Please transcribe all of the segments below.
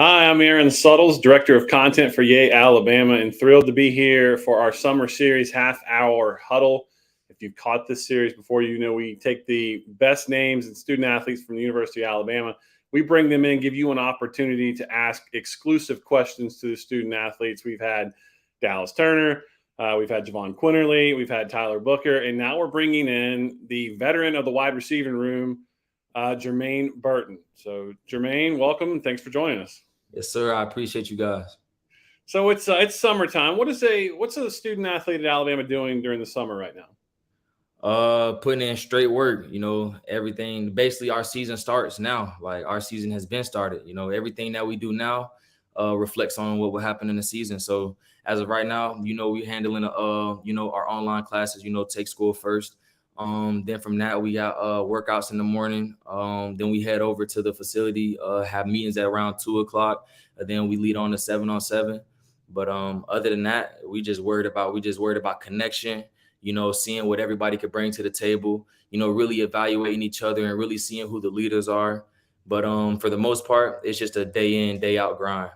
Hi, I'm Aaron Suttles, Director of Content for Yea Alabama, and thrilled to be here for our summer series, Half Hour Huddle. If you've caught this series before, you know we take the best names and student athletes from the University of Alabama. We bring them in, give you an opportunity to ask exclusive questions to the student athletes. We've had Dallas Turner, we've had Javon Quinterly, we've had Tyler Booker, and now we're bringing in the veteran of the wide receiving room, Jermaine Burton. So, Jermaine, welcome, and thanks for joining us. Yes, sir. I appreciate you guys. So it's summertime. What's a student athlete at Alabama doing during the summer right now? Putting in straight work. Everything. Basically, our season starts now. Like our season has been started. Everything that we do now reflects on what will happen in the season. So as of right now, we're handling our online classes. Take school first. Then from that, we got workouts in the morning. Then we head over to the facility, have meetings at around 2:00. Then we lead on to 7-on-7. But other than that, we just worried about connection, seeing what everybody could bring to the table, really evaluating each other and really seeing who the leaders are. But for the most part, it's just a day in, day out grind.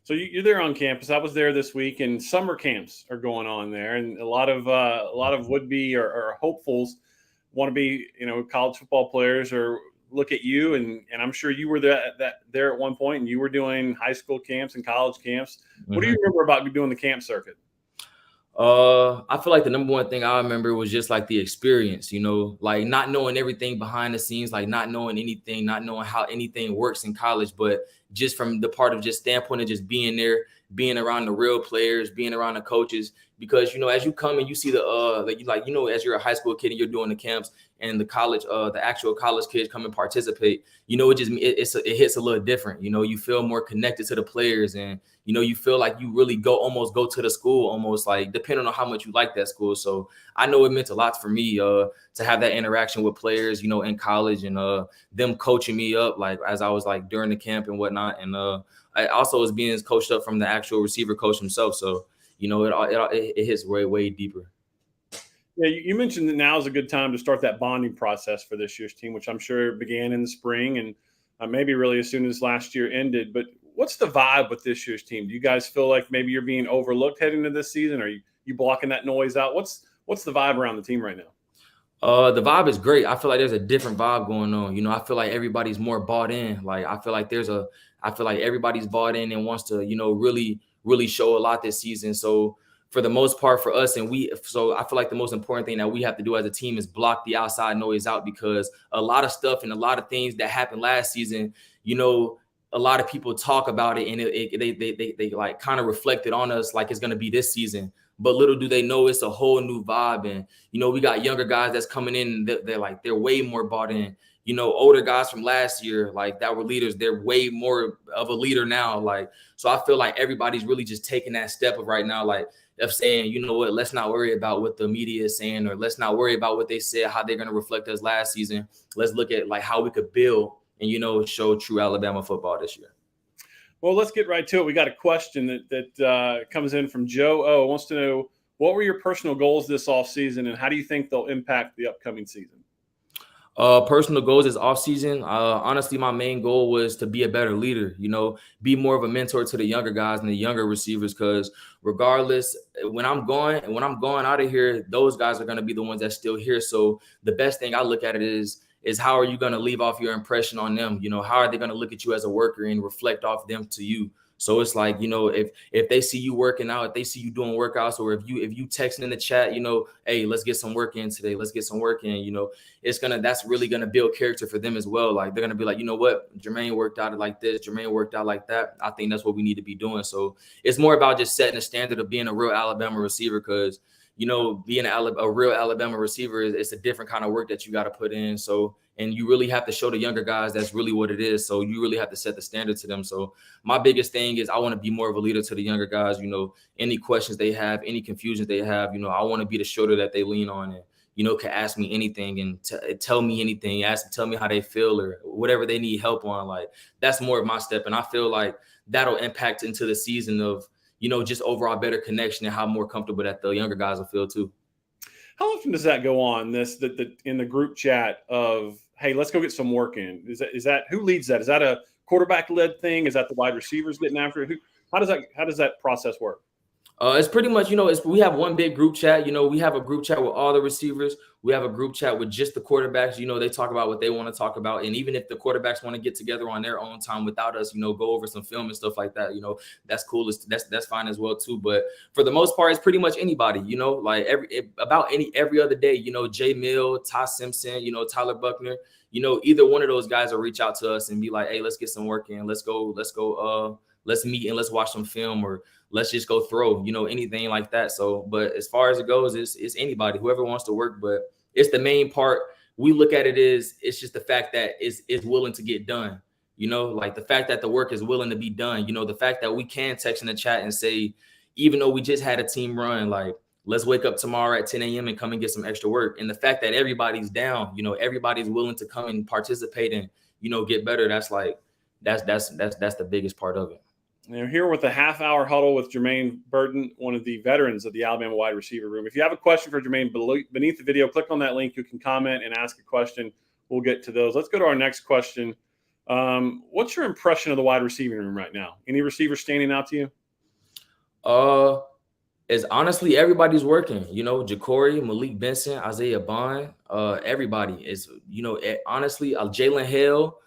So you're there on campus. I was there this week, and summer camps are going on there, and a lot of would-be or hopefuls want to be, college football players or look at you, and I'm sure you were there at one point, and you were doing high school camps and college camps. What do you remember about doing the camp circuit? I feel like the number one thing I remember was just like the experience, like not knowing everything behind the scenes, like not knowing anything, not knowing how anything works in college, but just from the part of just standpoint of just being there, being around the real players, being around the coaches, because, as you come and you see as you're a high school kid and you're doing the camps and the actual college kids come and participate, it hits a little different. You feel more connected to the players, and, you feel like you really almost go to the school, almost like depending on how much you like that school. So I know it meant a lot for me to have that interaction with players, in college, and them coaching me up, like as I was like during the camp and whatnot. And I also was being coached up from the actual receiver coach himself. So, it hits way deeper. Yeah, you mentioned that now is a good time to start that bonding process for this year's team, which I'm sure began in the spring and maybe really as soon as last year ended. But what's the vibe with this year's team? Do you guys feel like maybe you're being overlooked heading into this season? Are you blocking that noise out? What's the vibe around the team right now? The vibe is great. I feel like there's a different vibe going on. I feel like everybody's more bought in. Like I feel like everybody's bought in and wants to, really show a lot this season. So for the most part for us, so I feel like the most important thing that we have to do as a team is block the outside noise out, because a lot of stuff and a lot of things that happened last season, a lot of people talk about it, and they like kind of reflected on us like it's going to be this season. But little do they know it's a whole new vibe. And, we got younger guys that's coming in. They're way more bought in. Older guys from last year, like that were leaders, they're way more of a leader now. Like, so I feel like everybody's really just taking that step of right now, like of saying, you know what, let's not worry about what the media is saying, or let's not worry about what they said, how they're going to reflect us last season. Let's look at like how we could build and, show true Alabama football this year. Well, let's get right to it. We got a question that comes in from Joe O. Wants to know, what were your personal goals this offseason, and how do you think they'll impact the upcoming season? Personal goals this offseason. Honestly, my main goal was to be a better leader, be more of a mentor to the younger guys and the younger receivers, because regardless, when I'm going out of here, those guys are going to be the ones that's still here. So the best thing I look at it is how are you going to leave off your impression on them? How are they going to look at you as a worker and reflect off them to you? So it's like, if they see you working out, if they see you doing workouts, or if you texting in the chat, hey, let's get some work in today. Let's get some work in, that's really going to build character for them as well. Like they're going to be like, you know what, Jermaine worked out like this, Jermaine worked out like that. I think that's what we need to be doing. So it's more about just setting a standard of being a real Alabama receiver, because, being a real Alabama receiver it's a different kind of work that you got to put in. So, and you really have to show the younger guys that's really what it is. So you really have to set the standard to them. So my biggest thing is I want to be more of a leader to the younger guys. Any questions they have, any confusions they have, I want to be the shoulder that they lean on, and, can ask me anything and tell me anything, tell me how they feel or whatever they need help on. Like that's more of my step. And I feel like that'll impact into the season of, just overall better connection and how more comfortable that the younger guys will feel too. How often does that go on? In the group chat of, hey, let's go get some work in. Is that who leads that? Is that a quarterback led thing? Is that the wide receivers getting after it? How does that process work? It's pretty much, we have one big group chat. We have a group chat with all the receivers. We have a group chat with just the quarterbacks. They talk about what they want to talk about. And even if the quarterbacks want to get together on their own time without us, go over some film and stuff like that, that's cool. That's fine as well too. But for the most part, it's pretty much anybody, like every other day, Jay Mill, Ty Simpson, Tyler Buckner, either one of those guys will reach out to us and be like, hey, let's get some work in. Let's meet and let's watch some film, or let's just go throw, anything like that. So, but as far as it goes, it's anybody, whoever wants to work. But it's the main part. We look at it as it's just the fact that it's willing to get done, like the fact that the work is willing to be done, the fact that we can text in the chat and say, even though we just had a team run, like, let's wake up tomorrow at 10 a.m. and come and get some extra work. And the fact that everybody's down, everybody's willing to come and participate and, get better. That's the biggest part of it. We're here with a half-hour huddle with Jermaine Burton, one of the veterans of the Alabama wide receiver room. If you have a question for Jermaine, beneath the video, click on that link. You can comment and ask a question. We'll get to those. Let's go to our next question. What's your impression of the wide receiving room right now? Any receivers standing out to you? Is honestly everybody's working. Ja'Cory, Malik Benson, Isaiah Bond, everybody is. Honestly, Jalen Hill,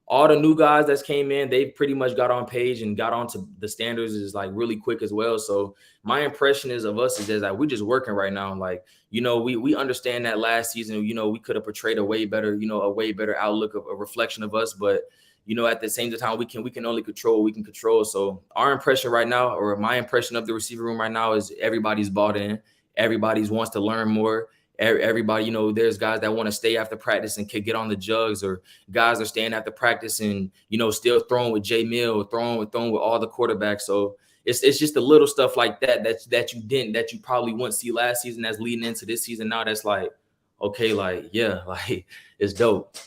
all the new guys that came in, they pretty much got on page and got onto the standards is like really quick as well. So my impression is that we're just working right now. Like, we understand that last season, we could have portrayed a way better outlook, of a reflection of us. But, at the same time, we can only control what we can control. So our impression right now, or my impression of the receiver room right now, is everybody's bought in. Everybody's wants to learn more. Everybody, there's guys that want to stay after practice and can get on the jugs, or guys are staying after practice and, still throwing with Jay Mill, throwing with all the quarterbacks. So it's just the little stuff like that you probably wouldn't see last season that's leading into this season. Now that's like, okay, like, yeah, like it's dope.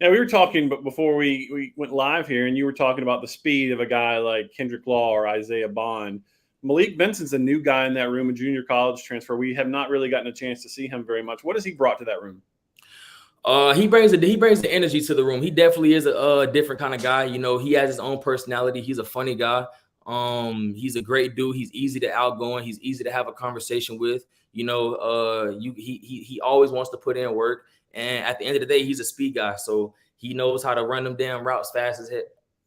Now, we were talking, but before we went live here, and you were talking about the speed of a guy like Kendrick Law or Isaiah Bond. Malik Benson's a new guy in that room, a junior college transfer. We have not really gotten a chance to see him very much. What has he brought to that room? He brings the energy to the room. He definitely is a different kind of guy. He has his own personality. He's a funny guy. He's a great dude. He's easy to outgoing. He's easy to have a conversation with. He always wants to put in work. And at the end of the day, he's a speed guy. So he knows how to run them damn routes fast as hell.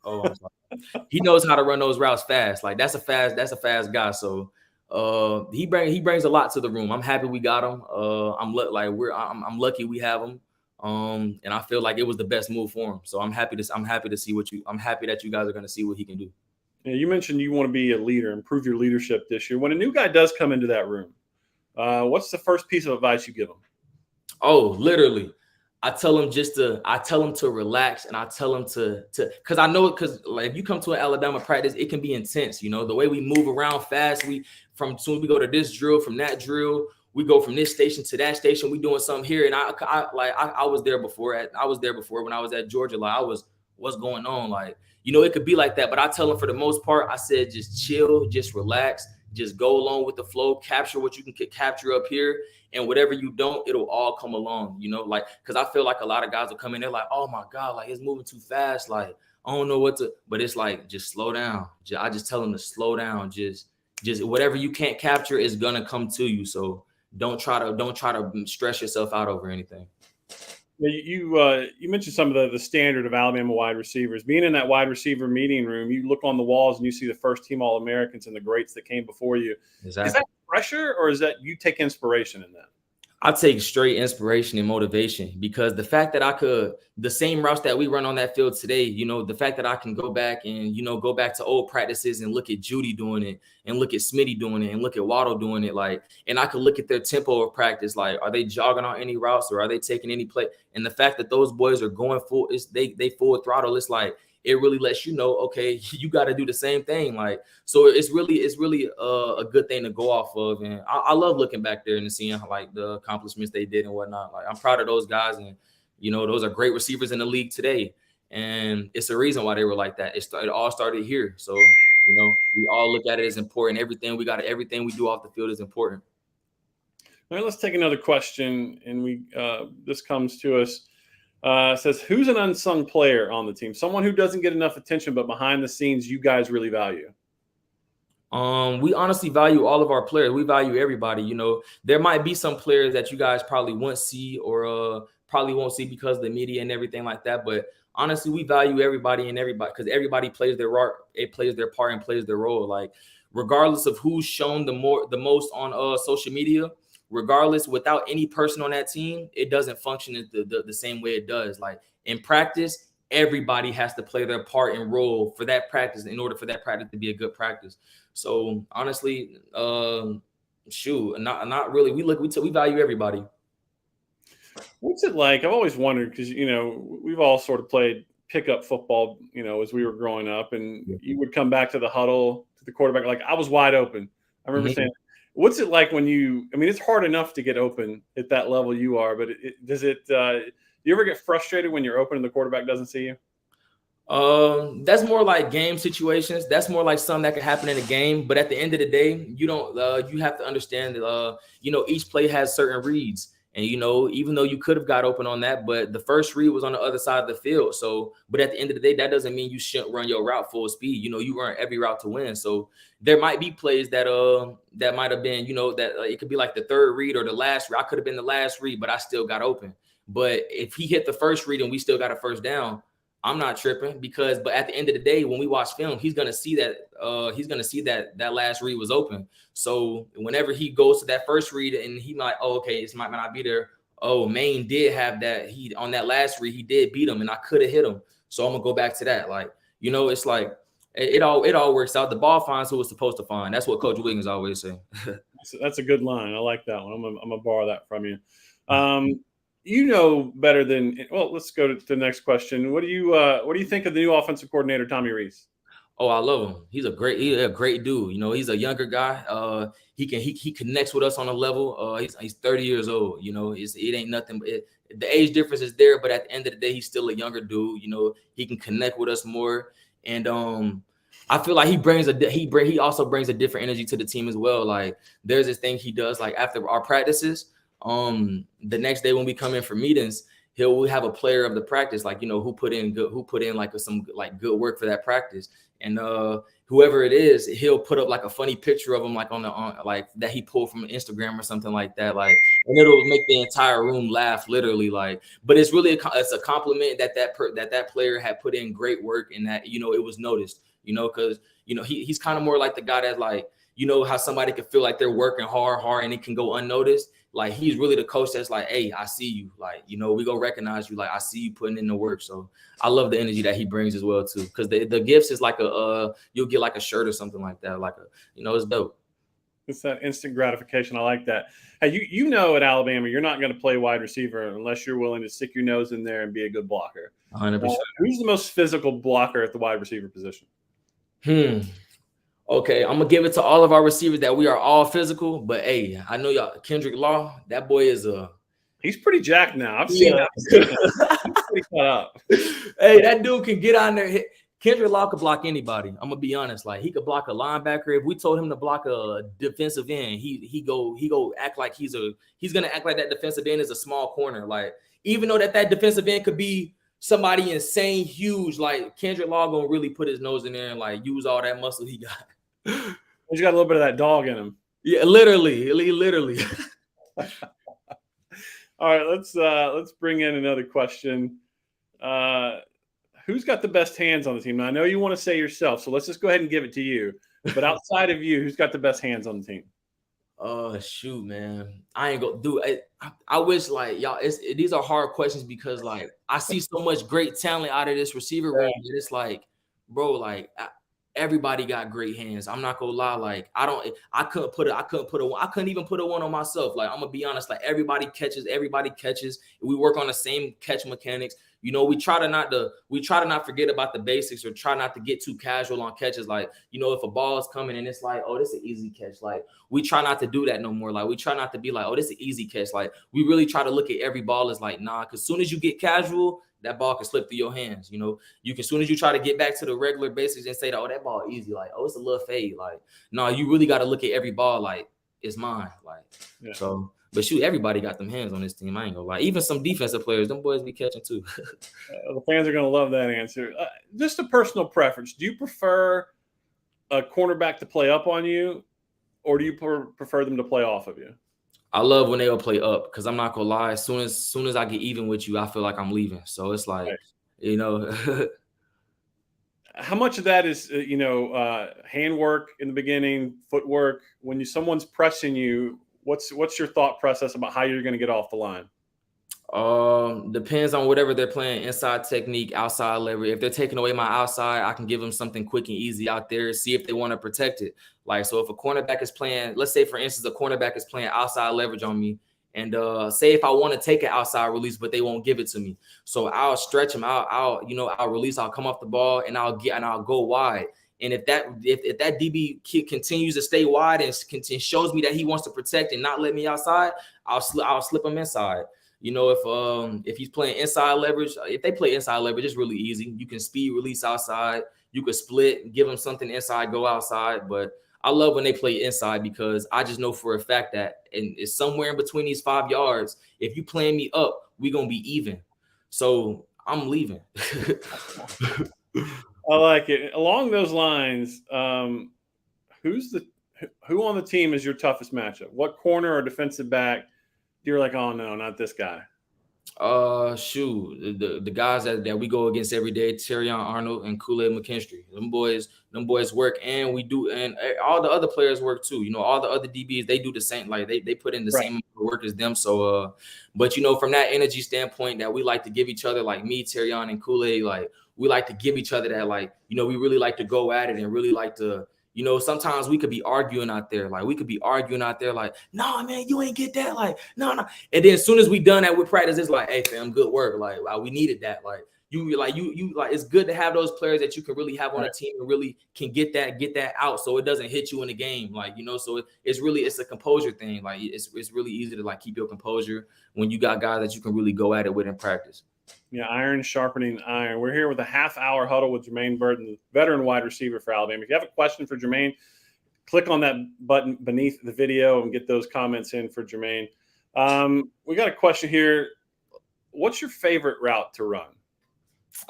Oh, I'm sorry. He knows how to run those routes fast. Like that's a fast guy. So he brings a lot to the room. I'm happy we got him. I'm lucky we have him. And I feel like it was the best move for him. So I'm happy that you guys are going to see what he can do. Yeah, you mentioned you want to be a leader, improve your leadership this year. When a new guy does come into that room, what's the first piece of advice you give him? Oh, literally. I tell him to relax, and I tell him to because like if you come to an Alabama practice, it can be intense. The way we move around fast, soon we go to this drill, from that drill, we go from this station to that station. We doing something here, and I was there before. I was there before when I was at Georgia. Like what's going on? Like it could be like that, but I tell him for the most part, I said just chill, just relax, just go along with the flow, capture what you can capture up here. And whatever you don't, it'll all come along, like, because I feel like a lot of guys will come in, they're like, oh my God, like it's moving too fast. Like, I don't know but it's like, just slow down. I just tell them to slow down. Just whatever you can't capture is going to come to you. So don't try to stress yourself out over anything. You mentioned some of the standard of Alabama wide receivers. Being in that wide receiver meeting room, you look on the walls and you see the first team All-Americans and the greats that came before you. Exactly. Is that pressure, or is that you take inspiration in that? I take straight inspiration and motivation, because the fact that the same routes that we run on that field today, the fact that I can go back and, go back to old practices and look at Judy doing it and look at Smitty doing it and look at Waddle doing it, like, and I could look at their tempo of practice, like, are they jogging on any routes or are they taking any play? And the fact that those boys are going full, they full throttle, it's like, it really lets you know, okay, you got to do the same thing. Like, so it's really a good thing to go off of. And I love looking back there and seeing like the accomplishments they did and whatnot. Like, I'm proud of those guys. And, those are great receivers in the league today. And it's a reason why they were like that. It all started here. So, we all look at it as important. Everything we do off the field is important. All right, let's take another question. And this comes to us. Says, who's an unsung player on the team? Someone who doesn't get enough attention, but behind the scenes, you guys really value. We honestly value all of our players. We value everybody. You know, there might be some players that you guys probably won't see or probably won't see because of the media and everything like that. But honestly, we value everybody and everybody because everybody plays their part. It plays their part and plays their role. Like regardless of who's shown the most on social media, regardless, without any person on that team, it doesn't function the same way it does. Like in practice, everybody has to play their part and role for that practice in order for that practice to be a good practice. So honestly, not really. We value everybody. What's it like? I've always wondered because we've all sort of played pickup football, as we were growing up, and you would come back to the huddle to the quarterback like I was wide open. I remember saying, "What's it like when you? I mean, it's hard enough to get open at that level you are, but does it? Do you ever get frustrated when you're open and the quarterback doesn't see you?" That's more like game situations. That's more like something that can happen in a game. But at the end of the day, you don't. You have to understand that each play has certain reads, and even though you could have got open on that, but the first read was on the other side of the field. So, but at the end of the day, that doesn't mean you shouldn't run your route full speed. You run every route to win. So there might be plays that that might have been that it could be like the third read or the last read. I could have been the last read, but I still got open. But if he hit the first read and we still got a first down, I'm not tripping but at the end of the day, when we watch film, he's gonna see that that last read was open. So whenever he goes to that first read and he might, it might not be there. Oh, Maine did have that. He on that last read, he did beat him, and I could have hit him. So I'm gonna go back to that. Like it's like it all works out. The ball finds who it's supposed to find. That's what Coach Wiggins always say. That's a good line. I like that one. I'm gonna borrow that from you. Better than let's go to the next question. What do you think of the new offensive coordinator, Tommy Rees? Oh, I love him. He's a great dude. He's a younger guy. He connects with us on a level. He's 30 years old. It ain't nothing. The age difference is there, but at the end of the day, he's still a younger dude. He can connect with us more, and I feel like he also brings a different energy to the team as well. Like there's this thing he does like after our practices. The next day when we come in for meetings, we'll have a player of the practice, like who put in like some like good work for that practice, and whoever it is, he'll put up like a funny picture of him like on like that he pulled from Instagram or something like that, like, and it'll make the entire room laugh literally. Like, but it's really it's a compliment that player had put in great work and that it was noticed, because he's kind of more like the guy that like how somebody can feel like they're working hard and it can go unnoticed. Like he's really the coach that's like, hey, I see you. Like, we gonna recognize you. Like, I see you putting in the work. So I love the energy that he brings as well too. Because the gifts is like you'll get like a shirt or something like that. Like it's dope. It's that instant gratification. I like that. Hey, at Alabama, you're not going to play wide receiver unless you're willing to stick your nose in there and be a good blocker. 100%. Who's the most physical blocker at the wide receiver position? Okay, I'm gonna give it to all of our receivers that we are all physical, but hey, I know y'all. Kendrick Law, that boy is he's pretty jacked now. I've seen that. He's pretty cut up. Hey, that dude can get on there. Kendrick Law could block anybody. I'm gonna be honest. Like he could block a linebacker. If we told him to block a defensive end, he go act like he's gonna act like that defensive end is a small corner. Like even though that defensive end could be somebody insane, huge, like Kendrick Law gonna really put his nose in there and like use all that muscle he got. He's got a little bit of that dog in him. Yeah, literally. All right, let's bring in another question. Who's got the best hands on the team? Now, I know you want to say yourself, so let's just go ahead and give it to you. But outside of you, who's got the best hands on the team? Shoot, man. I ain't gonna do it. I wish like y'all. These are hard questions because like I see so much great talent out of this receiver room. That it's like, bro, like. Everybody got great hands. I'm not gonna lie. Like I couldn't even put a one on myself. Like I'm gonna be honest. Like everybody catches. We work on the same catch mechanics. We try to not forget about the basics or try not to get too casual on catches. Like, if a ball is coming and it's like, oh, this is an easy catch. Like we try not to do that no more. Like we try not to be like, oh, this is an easy catch. Like we really try to look at every ball as like, nah, because as soon as you get casual, that ball can slip through your hands. You can, as soon as you try to get back to the regular basics and say, oh, that ball easy. Like, oh, it's a little fade. Like, no, you really got to look at every ball like it's mine. Like, so But shoot, everybody got them hands on this team. I ain't gonna lie. Even some defensive players, them boys be catching too. The fans are going to love that answer. Just a personal preference. Do you prefer a cornerback to play up on you, or do you prefer them to play off of you? I love when they'll play up because I'm not gonna lie. As soon as I get even with you, I feel like I'm leaving. So it's like, right. How much of that is handwork in the beginning, footwork? When someone's pressing you, what's your thought process about how you're going to get off the line? Depends on whatever they're playing, inside technique, outside leverage. If they're taking away my outside, I can give them something quick and easy out there, see if they want to protect it. Like, so if a cornerback is playing, let's say for instance, a cornerback is playing outside leverage on me, and say if I want to take an outside release, but they won't give it to me. So I'll stretch them out. I'll release, I'll come off the ball and I'll go wide. And if that DB kid continues to stay wide and shows me that he wants to protect and not let me outside, I'll slip him inside. If he's playing inside leverage, if they play inside leverage, it's really easy. You can speed release outside. You could split, give them something inside, go outside. But I love when they play inside because I just know for a fact that it's somewhere in between these 5 yards. If you playing me up, we're going to be even. So I'm leaving. I like it. Along those lines, who on the team is your toughest matchup? What corner or defensive back you're like, oh no, not this guy? The guys that we go against every day, Terrion Arnold and Kool-Aid McKinstry. Them boys work, and we do, and all the other players work too. All the other DBs, they do the same, like they put in the same work as them. So but from that energy standpoint that we like to give each other, like me, Terrion and Kool-Aid, like we like to give each other that, like, we really like to go at it and really like to, sometimes we could be arguing out there. Like, no, man, you ain't get that. Like, no. And then as soon as we done that with practice, it's like, hey, fam, good work. Like, we needed that. Like, it's good to have those players that you can really have on a team and really can get that out so it doesn't hit you in the game. Like, so it's a composure thing. Like, it's really easy to, like, keep your composure when you got guys that you can really go at it with in practice. Yeah, iron sharpening iron. We're here with a half-hour huddle with Jermaine Burton, veteran wide receiver for Alabama. If you have a question for Jermaine, click on that button beneath the video and get those comments in for Jermaine. We got a question here. What's your favorite route to run?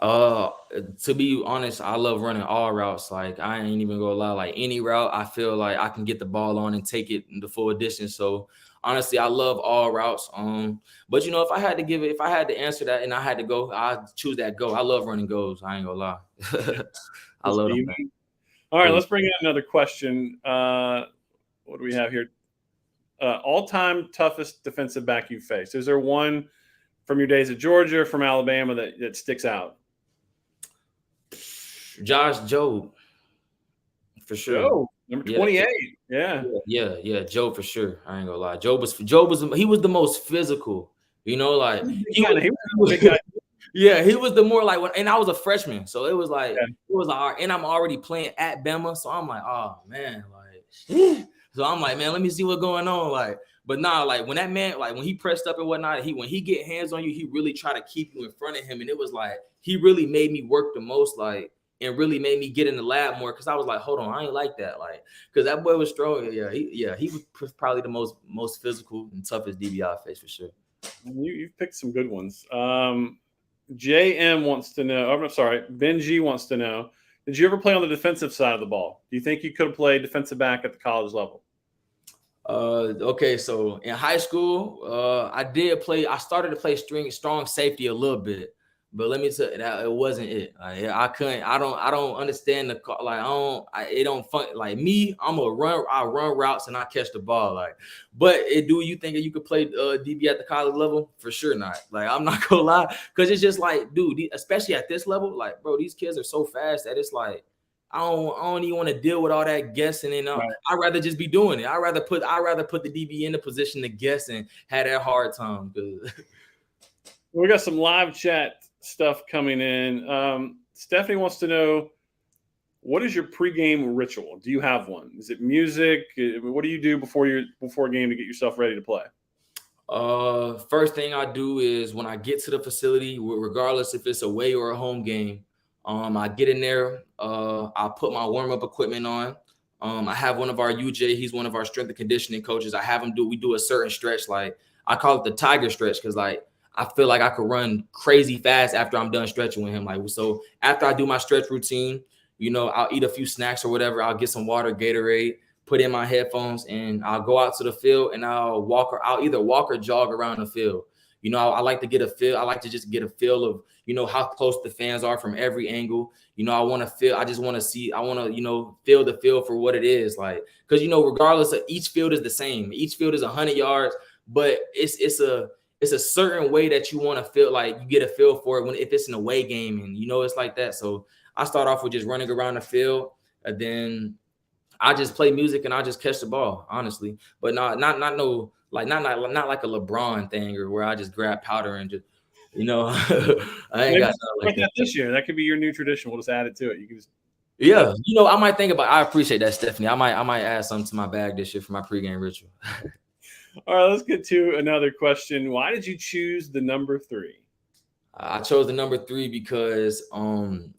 To be honest, I love running all routes. Like, I ain't even gonna lie. Like, any route, I feel like I can get the ball on and take it the full distance. So honestly, I love all routes. But if I had to answer that and I had to go, I'd choose that go. I love running goes. I ain't gonna lie. I love them. All right, let's bring in another question. What do we have here? All-time toughest defensive back you faced. Is there one from your days at Georgia or from Alabama that sticks out? Josh Jobe, for sure. Joe, number 28. Yeah, Joe for sure. I ain't gonna lie. Joe was the most physical. He was a big guy. Yeah, he was the more like and I was a freshman, so it was like it was like, and I'm already playing at Bama, so I'm like, oh man, like, so I'm like, man, let me see what's going on, like. But nah, like when that man, like when he pressed up and whatnot, when he get hands on you, he really try to keep you in front of him, and it was like he really made me work the most, like, and really made me get in the lab more, because I was like, hold on, I ain't like that, like, because that boy was strong. He was probably the most physical and toughest DB I faced for sure. You've picked some good ones. JM wants to know. I'm sorry, Benji wants to know. Did you ever play on the defensive side of the ball? Do you think you could have played defensive back at the college level? Okay, so in high school, I started to play strong safety a little bit, but let me tell you that it wasn't it. I don't understand it don't fun like me. I run routes and I catch the ball, like, but do you think that you could play DB at the college level? For sure not. Like, I'm not gonna lie, because it's just like, dude, especially at this level, like, bro, these kids are so fast that it's like, I don't even want to deal with all that guessing, and I'd rather just be doing it. I'd rather put the DB in the position to guess and have that hard time. We got some live chat stuff coming in. Stephanie wants to know, what is your pregame ritual? Do you have one? Is it music? What do you do before game to get yourself ready to play? First thing I do is when I get to the facility, regardless if it's away or a home game, I get in there. I put my warm-up equipment on. I have one of our UJ, he's one of our strength and conditioning coaches. I have him we do a certain stretch, like I call it the tiger stretch, because like I feel like I could run crazy fast after I'm done stretching with him. Like, so after I do my stretch routine, you know, I'll eat a few snacks or whatever. I'll get some water, Gatorade, put in my headphones, and I'll go out to the field and I'll either walk or jog around the field. You know, I like to get a feel. I like to just get a feel of, you know, how close the fans are from every angle. You know, I just want to see, I want to, you know, feel the field for what it is. Like, because, you know, regardless of, each field is the same. Each field is 100 yards, but it's a certain way that you want to feel, like you get a feel for it if it's an away game, and, you know, it's like that. So I start off with just running around the field, and then I just play music and I just catch the ball, honestly. But not like a LeBron thing, or where I just grab powder and just, you know, I ain't got nothing like that. This year, that could be your new tradition. We'll just add it to it. You can just, yeah, you know, I might think about. I appreciate that, Stephanie. I might add something to my bag this year for my pregame ritual. All right, let's get to another question. Why did you choose the number 3? I chose the number 3 because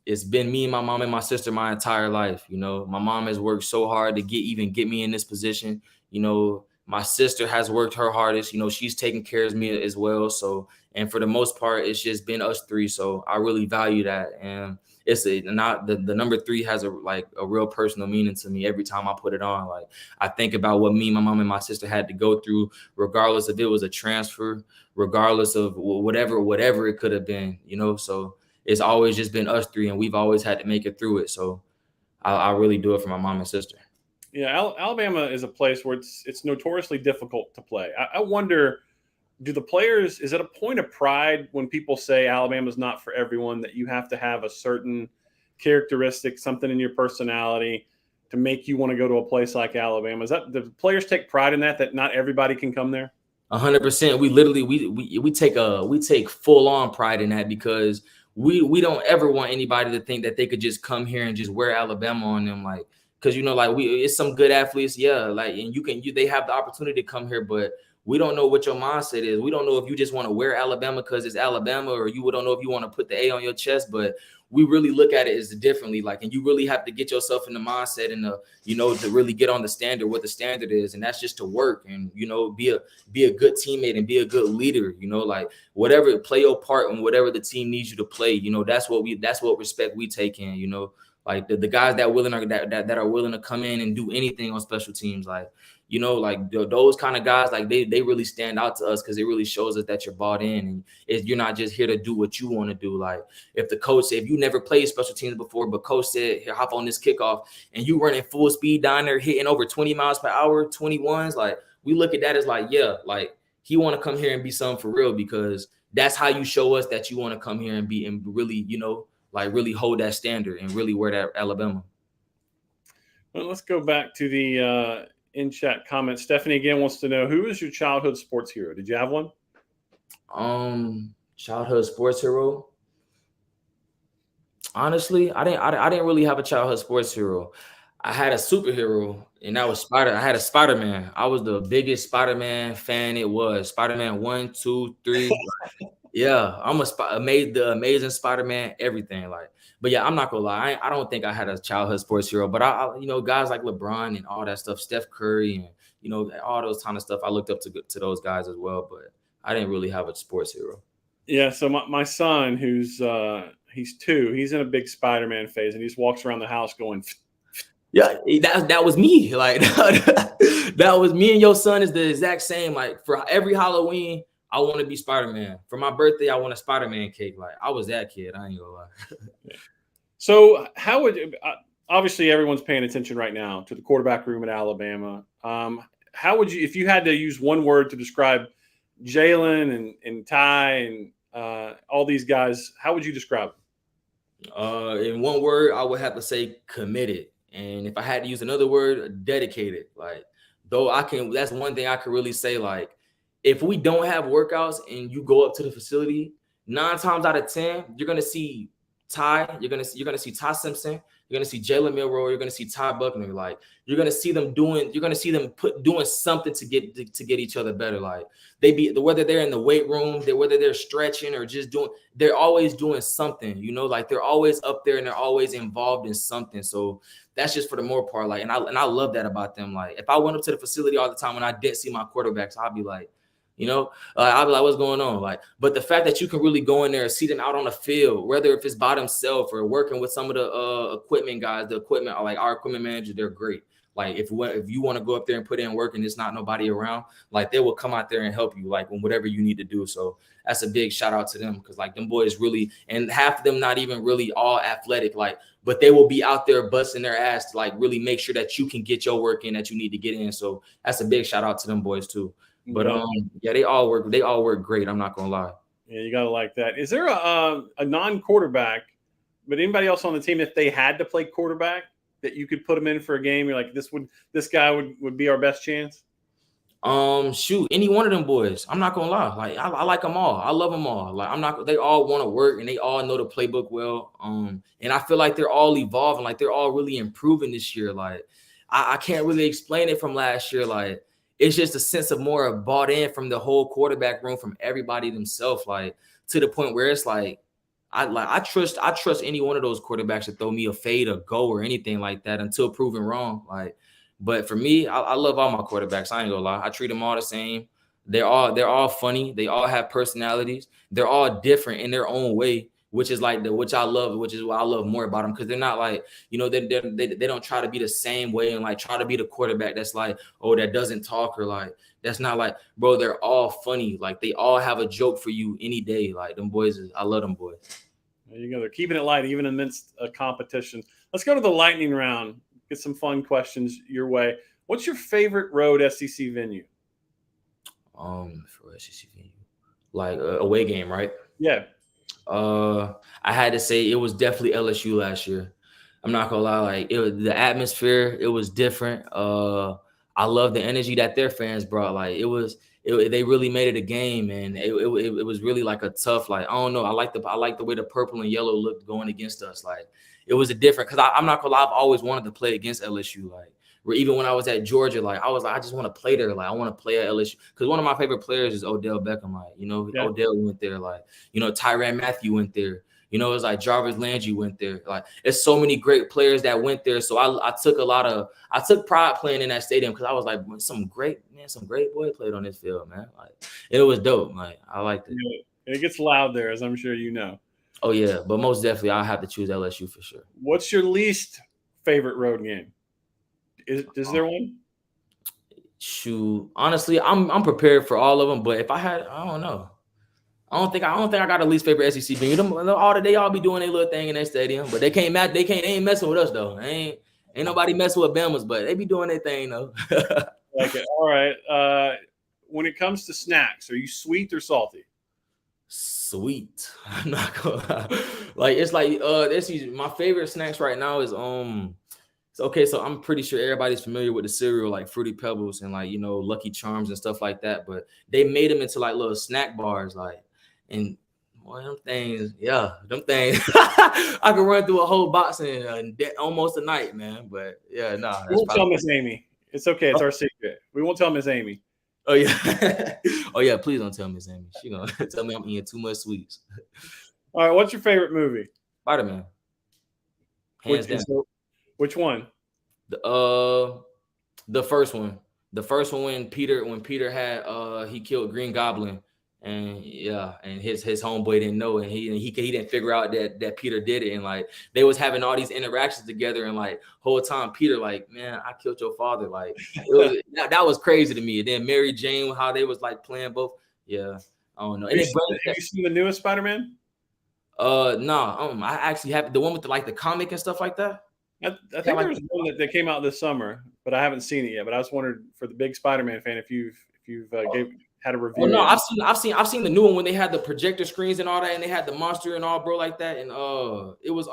it's been me, my mom, and my sister my entire life. You know, my mom has worked so hard to get me in this position. You know, my sister has worked her hardest. You know, she's taking care of me as well. So, and for the most part, it's just been us 3. So I really value that. And the number 3 has a real personal meaning to me every time I put it on. Like, I think about what me, my mom, and my sister had to go through, regardless if it was a transfer, regardless of whatever it could have been, you know. So it's always just been us 3, and we've always had to make it through it. So I really do it for my mom and sister. Yeah, Alabama is a place where it's notoriously difficult to play. I wonder, do the players, is it a point of pride when people say Alabama's not for everyone, that you have to have a certain characteristic, something in your personality to make you want to go to a place like Alabama? Is that, the players take pride in that not everybody can come there? 100%. We literally we take full on pride in that, because we don't ever want anybody to think that they could just come here and just wear Alabama on them, like, because, you know, like, it's some good athletes, yeah, like, and they have the opportunity to come here, but we don't know what your mindset is. We don't know if you just want to wear Alabama because it's Alabama, or you don't know if you want to put the A on your chest. But we really look at it as differently, like, and you really have to get yourself in the mindset and you know, to really get on the standard, what the standard is, and that's just to work and, you know, be a good teammate and be a good leader. You know, like, whatever, play your part in whatever the team needs you to play. You know, that's what respect we take in. You know, like the guys that are willing to come in and do anything on special teams, like, you know, like those kind of guys, like they really stand out to us, because it really shows us that you're bought in, and you're not just here to do what you want to do. Like, if the coach said, if you never played special teams before, but coach said, here, hop on this kickoff, and you running full speed down there, hitting over 20 miles per hour, 21s, like, we look at that as like, yeah, like, he want to come here and be something for real, because that's how you show us that you want to come here and be, and really, you know, like, really hold that standard and really wear that Alabama. Well, let's go back to the in chat comments. Stephanie again wants to know, who is your childhood sports hero? Did you have one? Childhood sports hero. Honestly, I didn't really have a childhood sports hero. I had a superhero, and that was I had a Spider-Man. I was the biggest Spider-Man fan. It was Spider-Man 1, 2, 3. Yeah, I'm the amazing Spider-Man, everything. Like, but yeah, I'm not gonna lie, I don't think I had a childhood sports hero, but I you know, guys like LeBron and all that stuff, Steph Curry, and, you know, all those kind of stuff, I looked up to those guys as well, but I didn't really have a sports hero. Yeah, so my son, who's he's 2, he's in a big Spider-Man phase, and he just walks around the house going. Yeah, that was me. Like, that was me, and your son is the exact same. Like, for every Halloween, I want to be Spider-Man. For my birthday, I want a Spider-Man cake. Like, I was that kid. I ain't gonna lie. So how would, obviously everyone's paying attention right now to the quarterback room at Alabama. How would you, if you had to use one word to describe Jalen and Ty and all these guys, how would you describe them? In one word, I would have to say committed. And if I had to use another word, dedicated. Like, that's one thing I could really say. Like, if we don't have workouts and you go up to the facility, 9 times out of 10, you're gonna see Ty. You're gonna see Ty Simpson. You're gonna see Jalen Milroe. You're gonna see Ty Buckner. Like you're gonna see them doing. You're gonna see them doing something to get each other better. Like whether they're in the weight room, whether they're stretching or just doing. They're always doing something. You know, like they're always up there and they're always involved in something. So that's just for the more part. Like, and I love that about them. Like if I went up to the facility all the time and I didn't see my quarterbacks, I'd be like. You know, I'll be like, what's going on? Like, but the fact that you can really go in there and see them out on the field, whether if it's by themselves or working with some of the equipment guys, like our equipment manager, they're great. Like if you want to go up there and put in work and there's not nobody around, like they will come out there and help you, like whatever you need to do. So that's a big shout out to them because like them boys really, and half of them not even really all athletic, like, but they will be out there busting their ass to like really make sure that you can get your work in that you need to get in. So that's a big shout out to them boys too. But yeah, they all work great. I'm not gonna lie. Yeah, you gotta like that. Is there a non-quarterback, but anybody else on the team, if they had to play quarterback, that you could put them in for a game? You're like, this guy would be our best chance. Shoot, any one of them boys. I'm not gonna lie. Like I like them all. I love them all. Like they all want to work and they all know the playbook well. And I feel like they're all evolving. Like they're all really improving this year. Like I can't really explain it from last year. Like. It's just a sense of more bought in from the whole quarterback room, from everybody themselves, like to the point where it's like I trust any one of those quarterbacks to throw me a fade, a go, or anything like that until proven wrong. Like, but for me, I love all my quarterbacks. I ain't gonna lie. I treat them all the same. They're all funny. They all have personalities. They're all different in their own way. Which is like which I love, which is what I love more about them because they're not like, you know, they don't try to be the same way and like try to be the quarterback that's like, oh, that doesn't talk or like that's not like, bro, they're all funny. Like they all have a joke for you any day. Like them boys, I love them boys. There you go. They're keeping it light even amidst a competition. Let's go to the lightning round. Get some fun questions your way. What's your favorite road SEC venue? For SEC venue, like away game, right? Yeah. I had to say it was definitely LSU last year. I'm not gonna lie, like the atmosphere, it was different. I love the energy that their fans brought. Like they really made it a game, and it was really like a tough, like I don't know. I like the way the purple and yellow looked going against us. Like it was a different because I'm not gonna lie, I've always wanted to play against LSU. Like where even when I was at Georgia, like I was like, I just want to play there. Like I want to play at LSU because one of my favorite players is Odell Beckham. Like, you know, yeah. Odell went there. Like, you know, Tyrann Mathieu went there. You know, it's like Jarvis Landry went there. Like, it's so many great players that went there. So I took pride playing in that stadium because I was like, some great boy played on this field, man. Like, it was dope. Like, I liked it. Yeah. And it gets loud there, as I'm sure you know. Oh yeah, but most definitely, I'll have to choose LSU for sure. What's your least favorite road game? Is there one? Shoot, honestly, I'm prepared for all of them. But if I had, I don't know. I don't think I got a least favorite SEC venue. They all be doing their little thing in their stadium, but they ain't messing with us though. Ain't nobody messing with Bama's, but they be doing their thing though. Like it. All right. When it comes to snacks, are you sweet or salty? Sweet. I'm not gonna lie. Like it's like my favorite snacks right now is okay, so I'm pretty sure everybody's familiar with the cereal like Fruity Pebbles and like, you know, Lucky Charms and stuff like that. But they made them into like little snack bars, like, and boy, them things. I could run through a whole box in almost a night, man. But yeah, nah. We won't tell Miss Amy. It's okay. It's our secret. We won't tell Miss Amy. Oh yeah. Oh yeah. Please don't tell Miss Amy. She gonna tell me I'm eating too much sweets. All right. What's your favorite movie? Spider-Man. Hands down. Which one? The first one. The first one when Peter had he killed Green Goblin, and yeah, and his homeboy didn't know, and he didn't figure out that Peter did it, and like they was having all these interactions together, and like whole time Peter like, man, I killed your father, like that was crazy to me. And then Mary Jane, how they was like playing both, yeah, I don't know. Have you seen the newest Spider-Man? No, I actually have the one with the comic and stuff like that. I think there was one that came out this summer, but I haven't seen it yet. But I just wondered for the big Spider-Man fan if you've had a review. Oh no, I've seen the new one when they had the projector screens and all that, and they had the monster and all, bro, like that. And it was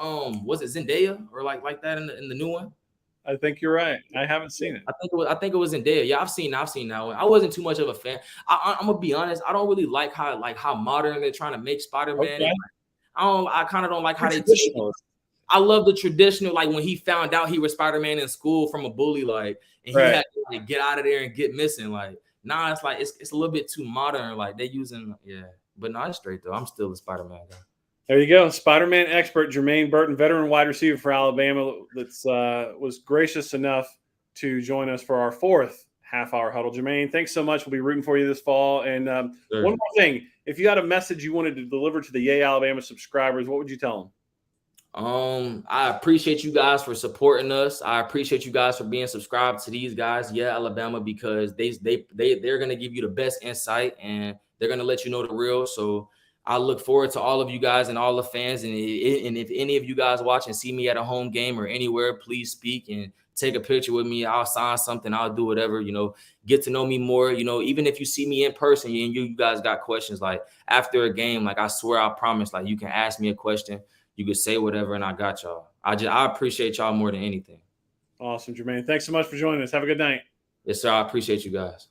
it Zendaya or like that in the new one? I think you're right. I haven't seen it. I think it was Zendaya. Yeah, I've seen that one. I wasn't too much of a fan. I'm gonna be honest. I don't really like how modern they're trying to make Spider-Man. Okay. I kind of don't like how they. I love the traditional, like when he found out he was Spider-Man in school from a bully, like, and he had to like get out of there and get missing. Like, nah, it's like it's a little bit too modern. Like they using, yeah. But no, it's straight though. I'm still a Spider-Man guy. There you go. Spider-Man expert Jermaine Burton, veteran wide receiver for Alabama, that's was gracious enough to join us for our fourth half-hour huddle. Jermaine, thanks so much. We'll be rooting for you this fall. And Sure. one more thing, if you had a message you wanted to deliver to the Yea Alabama subscribers, what would you tell them? I appreciate you guys for supporting us. I appreciate you guys for being subscribed to these guys, Yea Alabama, because they're gonna give you the best insight and they're gonna let you know the real. So I look forward to all of you guys and all the fans. And if any of you guys watch and see me at a home game or anywhere, please speak and take a picture with me. I'll sign something. I'll do whatever, get to know me more. Even if you see me in person and you guys got questions, like after a game, like I swear, I promise, like you can ask me a question. You could say whatever, and I got y'all. I appreciate y'all more than anything. Awesome, Jermaine. Thanks so much for joining us. Have a good night. Yes, sir. I appreciate you guys.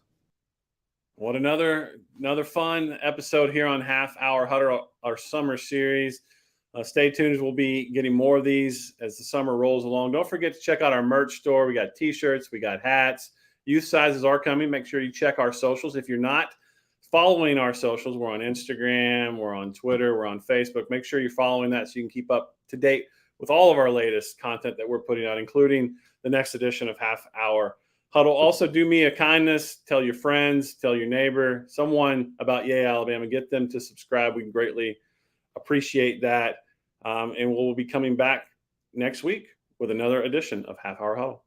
What another fun episode here on Half Hour Huddle, our summer series. Stay tuned. We'll be getting more of these as the summer rolls along. Don't forget to check out our merch store. We got T-shirts. We got hats. Youth sizes are coming. Make sure you check our socials. If you're not following our socials, we're on Instagram, we're on Twitter, we're on Facebook. Make sure you're following that so you can keep up to date with all of our latest content that we're putting out, including the next edition of Half Hour Huddle. Also, do me a kindness. Tell your friends, tell your neighbor, someone about Yea Alabama. Get them to subscribe. We greatly appreciate that. And we'll be coming back next week with another edition of Half Hour Huddle.